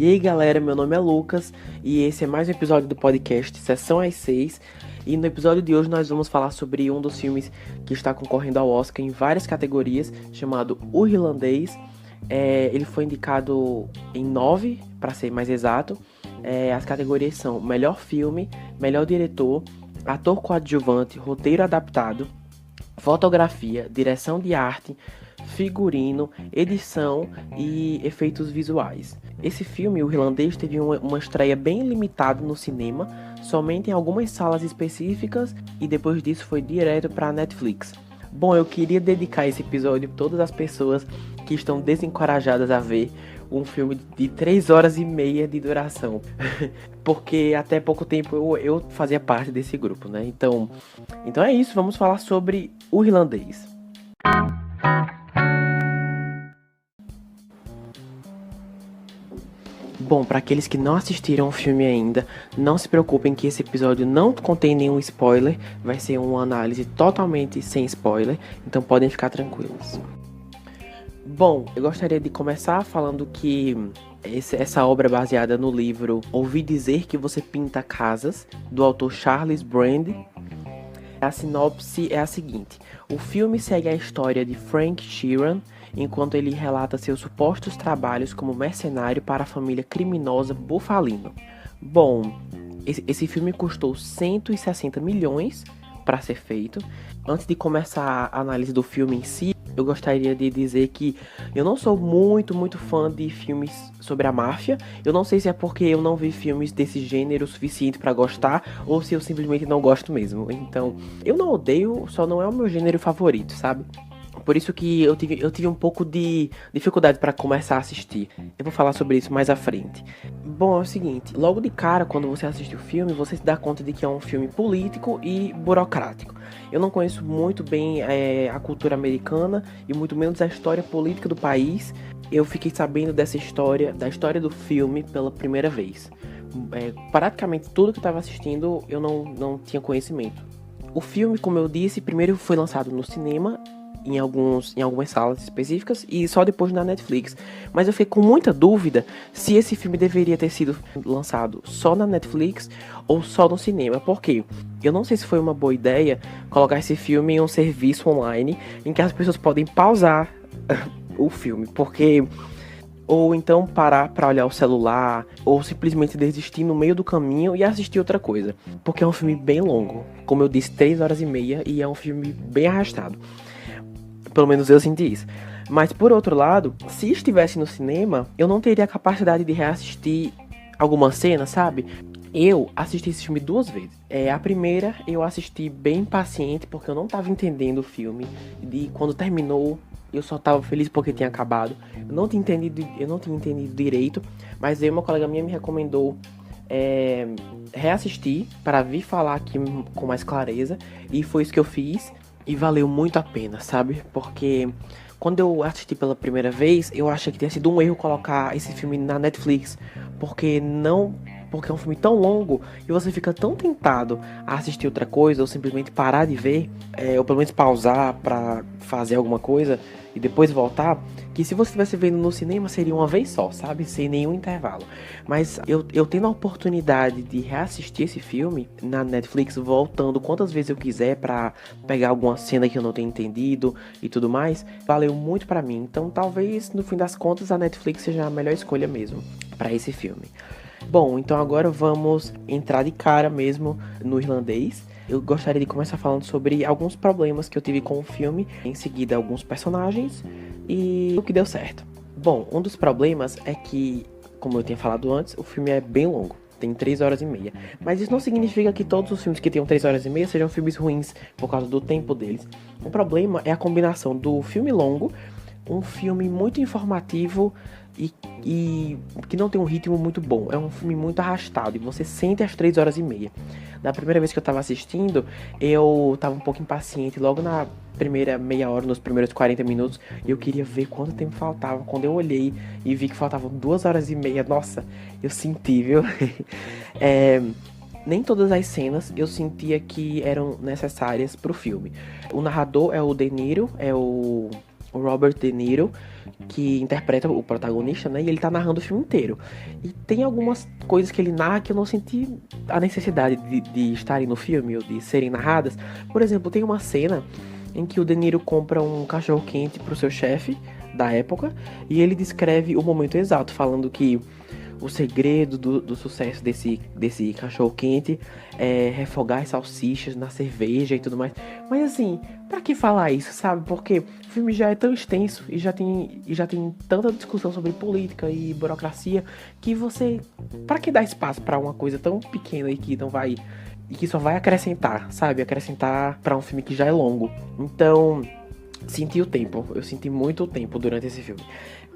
E aí galera, meu nome é Lucas e esse é mais um episódio do podcast Sessão às 6. E no episódio de hoje nós vamos falar sobre um dos filmes que está concorrendo ao Oscar em várias categorias, chamado O Irlandês. Ele foi indicado em 9, para ser mais exato. As categorias são Melhor Filme, Melhor Diretor, Ator Coadjuvante, Roteiro Adaptado, Fotografia, Direção de Arte, Figurino, Edição e Efeitos Visuais. Esse filme, O Irlandês, teve uma estreia bem limitada no cinema, somente em algumas salas específicas, e depois disso foi direto para a Netflix. Bom, eu queria dedicar esse episódio a todas as pessoas que estão desencorajadas a ver um filme de 3 horas e meia de duração, porque até pouco tempo eu fazia parte desse grupo, né? Então é isso, vamos falar sobre O Irlandês. Bom, para aqueles que não assistiram o filme ainda, não se preocupem que esse episódio não contém nenhum spoiler, vai ser uma análise totalmente sem spoiler, então podem ficar tranquilos. Bom, eu gostaria de começar falando que essa obra é baseada no livro Ouvi Dizer que Você Pinta Casas, do autor Charles Brand. A sinopse é a seguinte: o filme segue a história de Frank Sheeran, enquanto ele relata seus supostos trabalhos como mercenário para a família criminosa Bufalino. Bom, esse filme custou 160 milhões para ser feito. Antes de começar a análise do filme em si, eu gostaria de dizer que eu não sou muito fã de filmes sobre a máfia. Eu não sei se é porque eu não vi filmes desse gênero o suficiente pra gostar, ou se eu simplesmente não gosto mesmo. Então, eu não odeio, só não é o meu gênero favorito, sabe? Por isso que eu tive um pouco de dificuldade para começar a assistir. Eu vou falar sobre isso mais à frente. Bom, é o seguinte, logo de cara, quando você assiste o filme, você se dá conta de que é um filme político e burocrático. Eu não conheço muito bem a cultura americana e muito menos a história política do país. Eu fiquei sabendo da história do filme pela primeira vez. Praticamente tudo que eu estava assistindo eu não tinha conhecimento. O filme, como eu disse, primeiro foi lançado no cinema, em algumas salas específicas, e só depois na Netflix. Mas eu fiquei com muita dúvida se esse filme deveria ter sido lançado só na Netflix ou só no cinema. Por quê? Eu não sei se foi uma boa ideia colocar esse filme em um serviço online em que as pessoas podem pausar o filme, porque ou então parar para olhar o celular, ou simplesmente desistir no meio do caminho e assistir outra coisa, porque é um filme bem longo, como eu disse, 3 horas e meia, e é um filme bem arrastado. Pelo menos eu senti isso. Mas por outro lado, se estivesse no cinema, eu não teria a capacidade de reassistir alguma cena, sabe? Eu assisti esse filme 2 vezes. A primeira eu assisti bem impaciente, porque eu não estava entendendo o filme. E quando terminou, eu só estava feliz porque tinha acabado. Eu não tinha entendido direito, mas aí uma colega minha me recomendou reassistir para vir falar aqui com mais clareza. E foi isso que eu fiz. E valeu muito a pena, sabe? Porque quando eu assisti pela primeira vez, eu achei que tinha sido um erro colocar esse filme na Netflix. Porque é um filme tão longo e você fica tão tentado a assistir outra coisa, ou simplesmente parar de ver, ou pelo menos pausar pra fazer alguma coisa e depois voltar, que se você estivesse vendo no cinema seria uma vez só, sabe? Sem nenhum intervalo. Mas eu tendo a oportunidade de reassistir esse filme na Netflix, voltando quantas vezes eu quiser pra pegar alguma cena que eu não tenha entendido e tudo mais, valeu muito pra mim. Então talvez no fim das contas a Netflix seja a melhor escolha mesmo pra esse filme. Bom, então agora vamos entrar de cara mesmo no Irlandês. Eu gostaria de começar falando sobre alguns problemas que eu tive com o filme, em seguida alguns personagens e o que deu certo. Bom, um dos problemas é que, como eu tinha falado antes, o filme é bem longo, tem 3 horas e meia. Mas isso não significa que todos os filmes que tenham 3 horas e meia sejam filmes ruins por causa do tempo deles. O problema é a combinação do filme longo, um filme muito informativo e que não tem um ritmo muito bom. É um filme muito arrastado e você sente as 3 horas e meia. Da primeira vez que eu tava assistindo, eu tava um pouco impaciente. Logo na primeira meia hora, nos primeiros 40 minutos, eu queria ver quanto tempo faltava. Quando eu olhei e vi que faltavam 2 horas e meia, nossa, eu senti, viu? Nem todas as cenas eu sentia que eram necessárias pro filme. O narrador é o De Niro, é o o Robert De Niro, que interpreta o protagonista, né? E ele tá narrando o filme inteiro. E tem algumas coisas que ele narra que eu não senti a necessidade de estarem no filme ou de serem narradas. Por exemplo, tem uma cena em que o De Niro compra um cachorro quente pro seu chefe da época e ele descreve o momento exato, falando que o segredo do sucesso desse cachorro quente é refogar as salsichas na cerveja e tudo mais. Mas assim, pra que falar isso, sabe? Porque o filme já é tão extenso e já tem tanta discussão sobre política e burocracia que você... Pra que dar espaço pra uma coisa tão pequena e que não vai... E que só vai acrescentar, sabe? Acrescentar pra um filme que já é longo. Então... Senti o tempo, eu senti muito o tempo durante esse filme.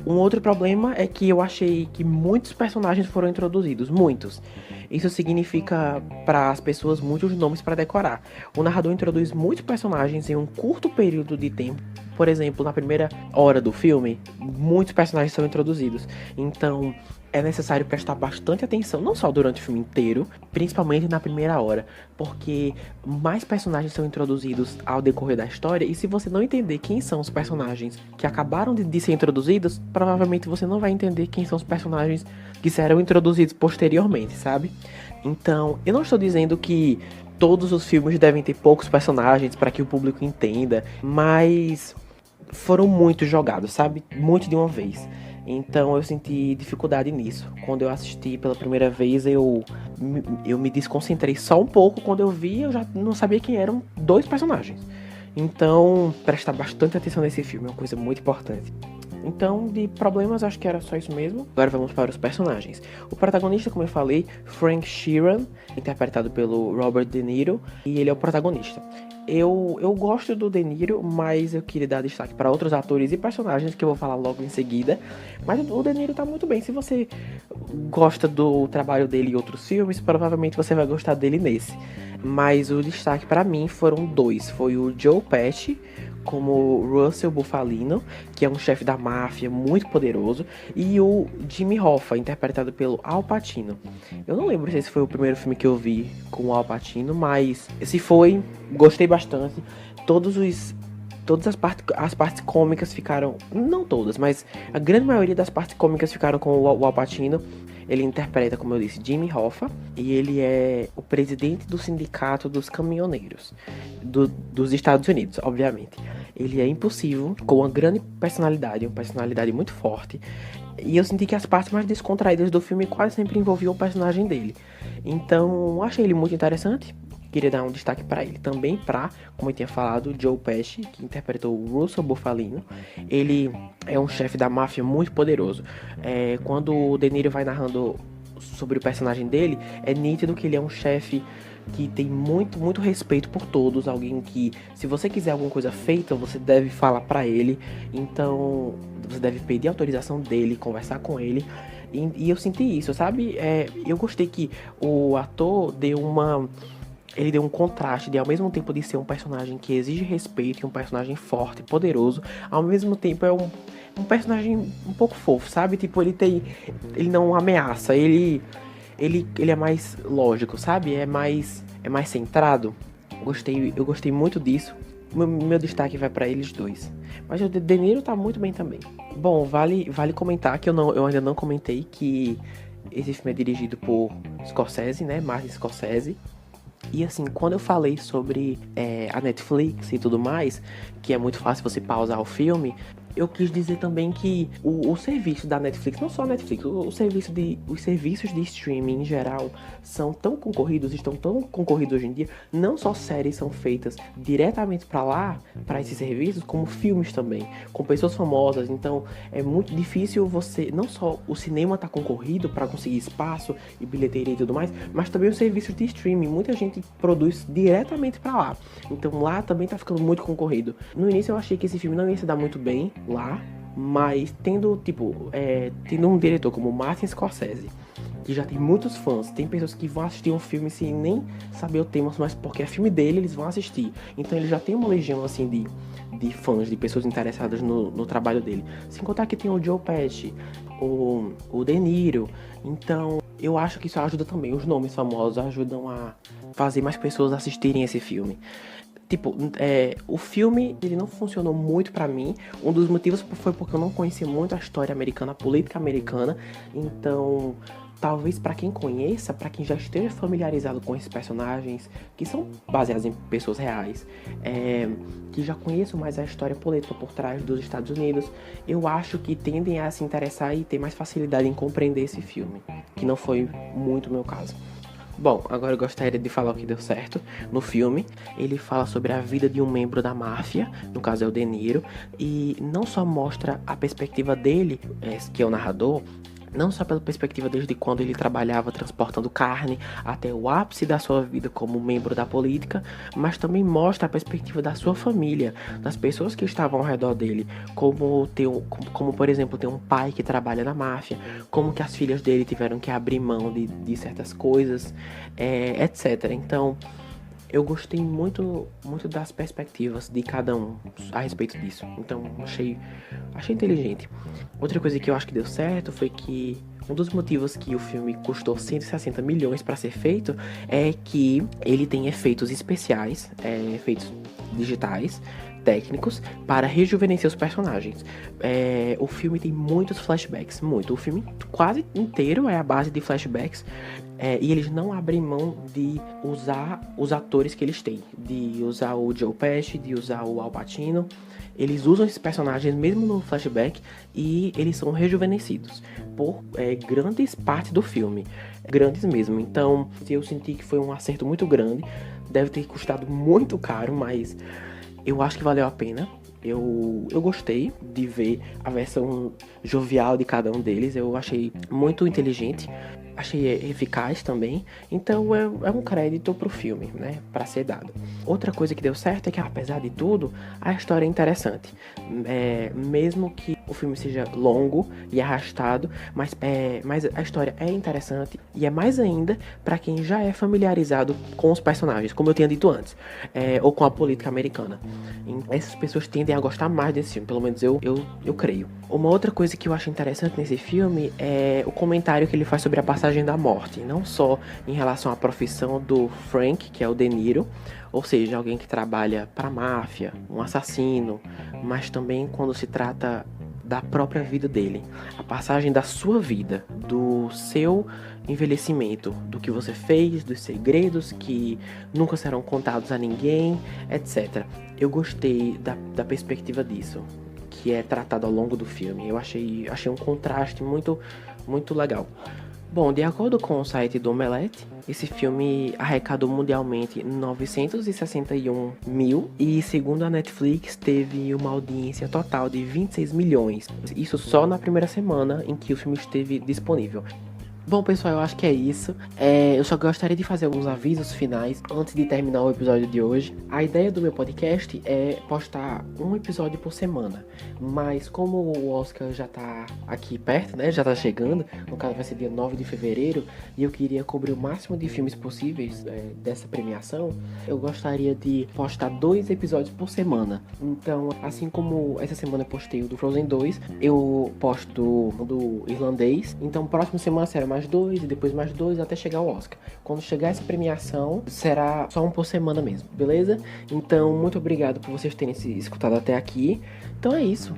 Um outro problema é que eu achei que muitos personagens foram introduzidos, muitos. Isso significa para as pessoas muitos nomes para decorar. O narrador introduz muitos personagens em um curto período de tempo. Por exemplo, na primeira hora do filme, muitos personagens são introduzidos. Então, é necessário prestar bastante atenção, não só durante o filme inteiro, principalmente na primeira hora, porque mais personagens são introduzidos ao decorrer da história, e se você não entender quem são os personagens que acabaram de ser introduzidos, provavelmente você não vai entender quem são os personagens que serão introduzidos posteriormente, sabe? Então, eu não estou dizendo que todos os filmes devem ter poucos personagens para que o público entenda, mas foram muito jogados, sabe? Muito de uma vez. Então eu senti dificuldade nisso. Quando eu assisti pela primeira vez, eu me desconcentrei só um pouco. Quando eu vi, eu já não sabia quem eram dois personagens. Então, prestar bastante atenção nesse filme é uma coisa muito importante. Então, de problemas, acho que era só isso mesmo. Agora vamos para os personagens. O protagonista, como eu falei, Frank Sheeran, interpretado pelo Robert De Niro, e ele é o protagonista. Eu gosto do De Niro, mas eu queria dar destaque para outros atores e personagens que eu vou falar logo em seguida. Mas o De Niro tá muito bem. Se você gosta do trabalho dele em outros filmes, provavelmente você vai gostar dele nesse. Mas o destaque para mim foram dois. Foi o Joe Pesci como Russell Bufalino, que é um chefe da máfia muito poderoso, e o Jimmy Hoffa, interpretado pelo Al Pacino. Eu não lembro se esse foi o primeiro filme que eu vi com o Al Pacino, mas se foi, gostei bastante. Todas as partes cômicas ficaram, não todas, mas a grande maioria das partes cômicas ficaram com o Al Pacino. Ele interpreta, como eu disse, Jimmy Hoffa, e ele é o presidente do sindicato dos caminhoneiros dos Estados Unidos, obviamente. Ele é impulsivo, com uma grande personalidade, uma personalidade muito forte, e eu senti que as partes mais descontraídas do filme quase sempre envolviam o personagem dele. Então, achei ele muito interessante. Queria dar um destaque para ele. Também para, como eu tinha falado, Joe Pesci, que interpretou o Russell Bufalino. Ele é um chefe da máfia muito poderoso. Quando o De Niro vai narrando sobre o personagem dele, é nítido que ele é um chefe que tem muito, muito respeito por todos. Alguém que, se você quiser alguma coisa feita, você deve falar para ele. Então, você deve pedir autorização dele, conversar com ele. E eu senti isso, sabe? Eu gostei que o ator ele deu um contraste de, ao mesmo tempo de ser um personagem que exige respeito e um personagem forte, poderoso, ao mesmo tempo é um personagem um pouco fofo, sabe? Tipo, ele não ameaça, ele é mais lógico, sabe? É mais centrado. Eu gostei muito disso. Meu destaque vai pra eles dois. Mas o De Niro tá muito bem também. Bom, vale comentar que eu ainda não comentei que esse filme é dirigido por Scorsese, né? Martin Scorsese. E assim, quando eu falei sobre a Netflix e tudo mais, que é muito fácil você pausar o filme, eu quis dizer também que o serviço da Netflix, não só a Netflix, os serviços de streaming em geral estão tão concorridos hoje em dia. Não só séries são feitas diretamente para lá, para esses serviços, como filmes também, com pessoas famosas. Então é muito difícil não só o cinema tá concorrido para conseguir espaço e bilheteria e tudo mais, mas também os serviços de streaming. Muita gente produz diretamente para lá. Então lá também tá ficando muito concorrido. No início eu achei que esse filme não ia se dar muito bem lá, mas tendo um diretor como Martin Scorsese, que já tem muitos fãs, tem pessoas que vão assistir um filme sem nem saber o tema, mas porque é filme dele, eles vão assistir. Então ele já tem uma legião assim de fãs, de pessoas interessadas no trabalho dele. Sem contar que tem o Joe Pesci, o De Niro. Então eu acho que isso ajuda também. Os nomes famosos ajudam a fazer mais pessoas assistirem esse filme. Tipo, o filme, ele não funcionou muito pra mim. Um dos motivos foi porque eu não conhecia muito a história americana, a política americana. Então, talvez pra quem conheça, pra quem já esteja familiarizado com esses personagens, que são baseados em pessoas reais, que já conheçam mais a história política por trás dos Estados Unidos, eu acho que tendem a se interessar e ter mais facilidade em compreender esse filme, que não foi muito o meu caso. Bom, agora eu gostaria de falar o que deu certo no filme. Ele fala sobre a vida de um membro da máfia, no caso é o De Niro, e não só mostra a perspectiva dele, que é o narrador, não só pela perspectiva desde quando ele trabalhava transportando carne até o ápice da sua vida como membro da política, mas também mostra a perspectiva da sua família, das pessoas que estavam ao redor dele, como por exemplo, ter um pai que trabalha na máfia, como que as filhas dele tiveram que abrir mão de certas coisas, etc. Então, eu gostei muito das perspectivas de cada um a respeito disso. Então, achei inteligente. Outra coisa que eu acho que deu certo foi que um dos motivos que o filme custou 160 milhões para ser feito é que ele tem efeitos especiais, efeitos digitais, técnicos, para rejuvenescer os personagens. O filme tem muitos flashbacks, muito. O filme quase inteiro é a base de flashbacks. E eles não abrem mão de usar os atores que eles têm, de usar o Joe Pesci, de usar o Al Pacino. Eles usam esses personagens mesmo no flashback e eles são rejuvenescidos por grandes partes do filme, grandes mesmo. Então, eu senti que foi um acerto muito grande, deve ter custado muito caro, mas eu acho que valeu a pena. Eu gostei de ver a versão jovial de cada um deles, eu achei muito inteligente. Achei eficaz também, então é um crédito pro filme, né, pra ser dado. Outra coisa que deu certo é que, apesar de tudo, a história é interessante. Mesmo que o filme seja longo e arrastado, mas a história é interessante e é mais ainda pra quem já é familiarizado com os personagens, como eu tinha dito antes, ou com a política americana. Essas pessoas tendem a gostar mais desse filme, pelo menos eu creio. Uma outra coisa que eu acho interessante nesse filme é o comentário que ele faz sobre a passagem da morte, não só em relação à profissão do Frank, que é o De Niro, ou seja, alguém que trabalha para a máfia, um assassino, mas também quando se trata da própria vida dele, a passagem da sua vida, do seu envelhecimento, do que você fez, dos segredos que nunca serão contados a ninguém, etc. Eu gostei da perspectiva disso, que é tratado ao longo do filme. Eu achei um contraste muito, muito legal. Bom, de acordo com o site do Omelete, esse filme arrecadou mundialmente 961 mil e, segundo a Netflix, teve uma audiência total de 26 milhões. Isso só na primeira semana em que o filme esteve disponível. Bom, pessoal, eu acho que é isso. Eu só gostaria de fazer alguns avisos finais antes de terminar o episódio de hoje. A ideia do meu podcast é postar um episódio por semana, mas como o Oscar já tá aqui perto, né, já tá chegando, no caso vai ser dia 9 de fevereiro, e eu queria cobrir o máximo de filmes possíveis dessa premiação, eu gostaria de postar 2 episódios por semana. Então, assim como essa semana eu postei o do Frozen 2, eu posto o do Irlandês, então próxima semana será mais 2 e depois mais 2 até chegar ao Oscar. Quando chegar essa premiação, será só um por semana mesmo, beleza? Então, muito obrigado por vocês terem se escutado até aqui. Então é isso.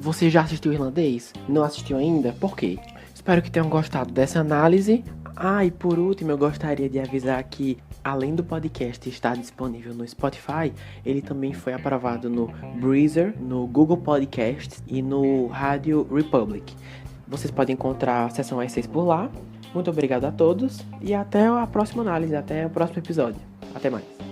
Você já assistiu o Irlandês? Não assistiu ainda? Por quê? Espero que tenham gostado dessa análise. E por último, eu gostaria de avisar que, além do podcast estar disponível no Spotify, ele também foi aprovado no Breezer, no Google Podcasts e no Radio Republic. Vocês podem encontrar a Sessão E6 por lá. Muito obrigado a todos e até a próxima análise, até o próximo episódio. Até mais.